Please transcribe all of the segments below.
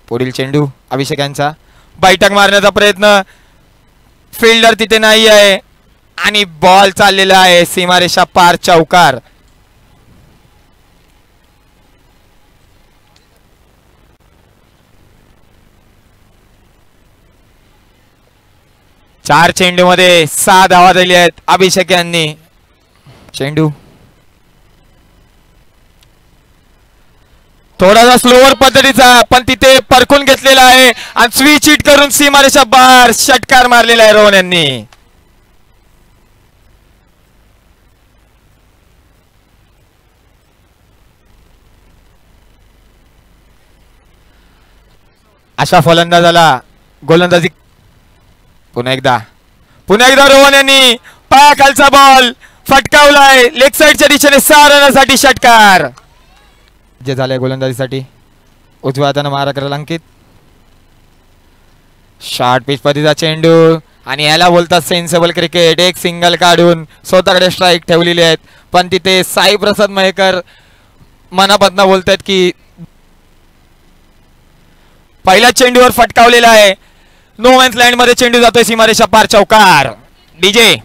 पुढील चेंडू अभिषेक यांचा, बैठक मारण्याचा प्रयत्न, फिल्डर तिथे नाही आहे आणि बॉल चाललेला आहे सीमारेषा पार, चौकार. चार चेंडू मध्ये 6 धावा दिली आहेत अभिषेक यांनी. चेंडू थोडासा स्लोअर पद्धतीचा, पण तिथे परखून घेतलेला आहे आणि स्विच हिट करून सीमारेषा बाहेर षटकार मारलेला आहे रोहन यांनी. अशा फलंदाजाला गोलंदाजी. पुन्हा एकदा रोहन यांनी पायाखालचा बॉल फटकावलाय लेग साइडच्या दिशेने, 6 रनासाठी षटकार. जे झालंय गोलंदाजीसाठी उजव्या हाताने मारा करायला अंकित. शॉर्ट पिच पद्धतीचा चेंडू आणि याला बोलतात सेन्सेबल क्रिकेट. एक सिंगल काढून स्वतःकडे स्ट्राईक ठेवलेले आहेत, पण तिथे साई प्रसाद मयेकर मनापासून बोलतात की पहिल्या चेंडूवर फटकावलेला आहे. नो मॅन्स लँड मध्ये चेंडू जातोय सीमारेषा पार, चौकार. डीजे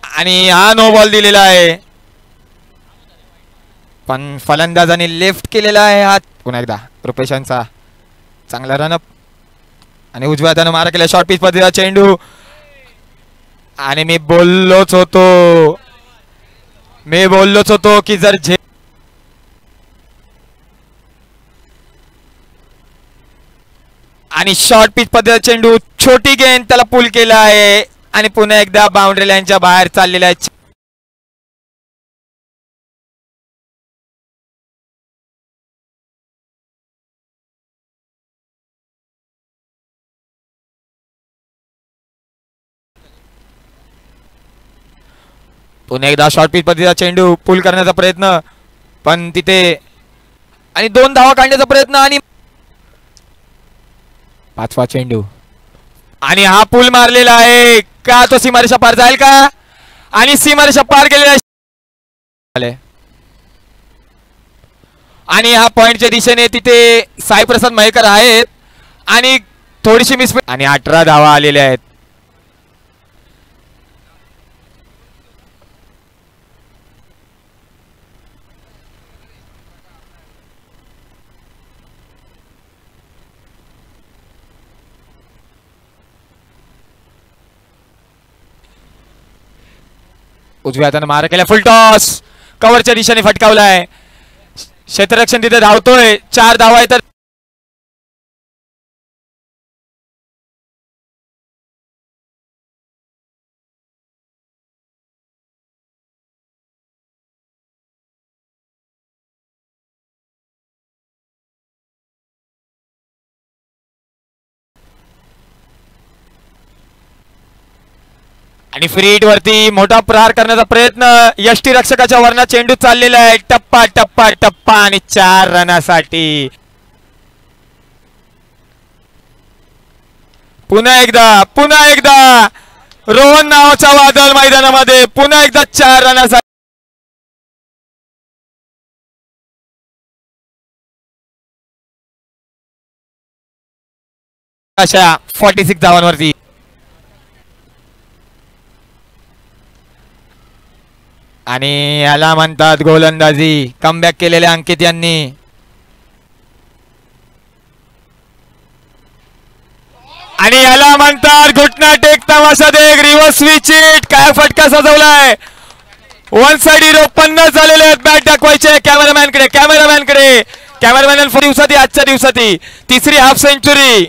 आणि हा नो बॉल दिलेला आहे, पण फलंदाजाने लेफ्ट केलेला आहे हात. पुन्हा एकदा रुपेशांचा चांगला रनअप आणि उजव्या हाताने मारा केला. शॉर्ट पिच पद्धतीचा चेंडू आणि मी बोललोच होतो की जर आणि शॉर्ट पिच पद्धतीचा चेंडू, छोटी गेंद, त्याला पुल केला आहे आणि पुन्हा एकदा बाउंड्री लाईनच्या बाहेर चाललेला आहे. पुन्हा एकदा शॉर्ट पिच पद्धतीचा चेंडू, पुल करण्याचा प्रयत्न, पण तिथे आणि 2 धावा काढण्याचा प्रयत्न आणि 5वा चेंडू आणि हा पुल मारलेला आहे का, तो सीमारेषा पार जाईल का, आणि सीमारेषा पार गेलेला आहे आणि हा पॉइंटच्या दिशेने तिथे साई प्रसाद मयेकर आहेत आणि थोडीशी मिस आणि 18 धावा आलेल्या आहेत. उजव्या हाताने मारा केला, फुल टॉस, कव्हरच्या दिशेने फटकावलाय. क्षेत्ररक्षण तिथे धावतोय, 4 धावा आहेत. आणि फ्री हिट वरती मोठा प्रहार करण्याचा प्रयत्न, यष्टी रक्षकाच्या वरना चेंडू चाललेला आहे. टप्पा टप्पा टप्पा आणि 4 रनासाठी. पुन्हा एकदा रोहन नावाचा वादळ मैदानामध्ये, पुन्हा एकदा 4 रनासाठी. अशा 46 धावांवरती आणि याला म्हणतात गोलंदाजी. कमबॅक केलेल्या अंकित यांनी आणि याला म्हणतात घुटना टेक तमाशा देख, रिव्हर्स स्विच हिट. काय फटका सजवलाय, 1 साइड हिरो. 50 झालेले आहेत. बॅट दाखवायचे कॅमेरामॅनकडे. कॅमेरामॅन दिवसाती आजच्या दिवसाती 3री हाफ सेंचुरी.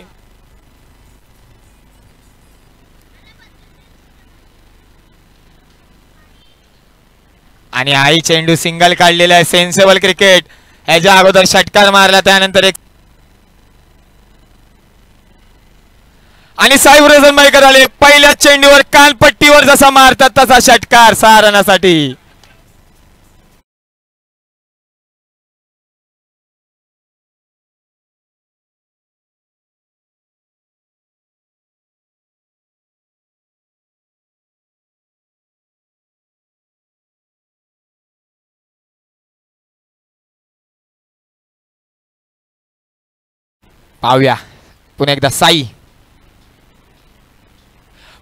आणि आई चेंडू सिंगल काढलेला आहे. Sensible cricket. ह्याच्या अगोदर षटकार मारला, त्यानंतर एक आणि साई प्रसाद मयेकर आले. पहिल्या चेंडूवर कानपट्टीवर जसा मारतात तसा षटकार 6 रनासाठी. पाहूया पुन्हा एकदा साई,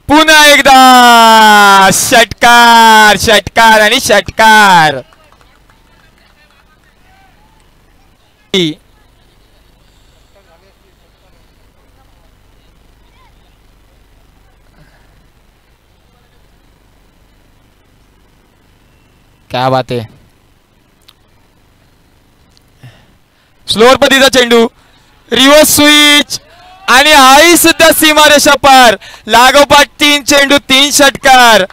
पुन्हा एकदा षटकार, षटकार आणि षटकार. क्या बात आहे. स्लोअर पद्धतीचा चेंडू, रिव्हर्स स्विच आणि आई सुद्धा सीमारेषा पार. लागोपाठ 3 चेंडू 3 षटकार.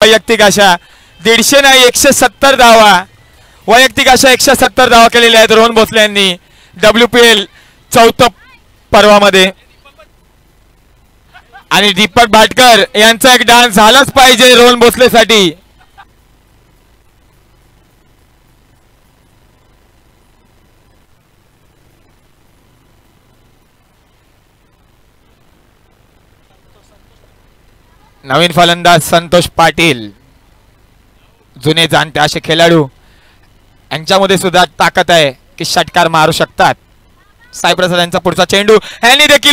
वैयक्तिक अशा 150 नाही 170 धावा, वैयक्तिक अशा 170 धावा केलेल्या आहेत रोहन भोसले यांनी WPL 4थं पर्वामध्ये. आणि दीपक भाटकर यांचा एक डान्स झालाच पाहिजे रोहन भोसलेसाठी. नवीन फलंदाज संतोष पाटील, जुने जाणते असे खेळाडू, यांच्यामध्ये सुद्धा ताकद आहे की षटकार मारू शकतात. साई प्रसाद यांचा पुढचा चेंडू, यांनी देखील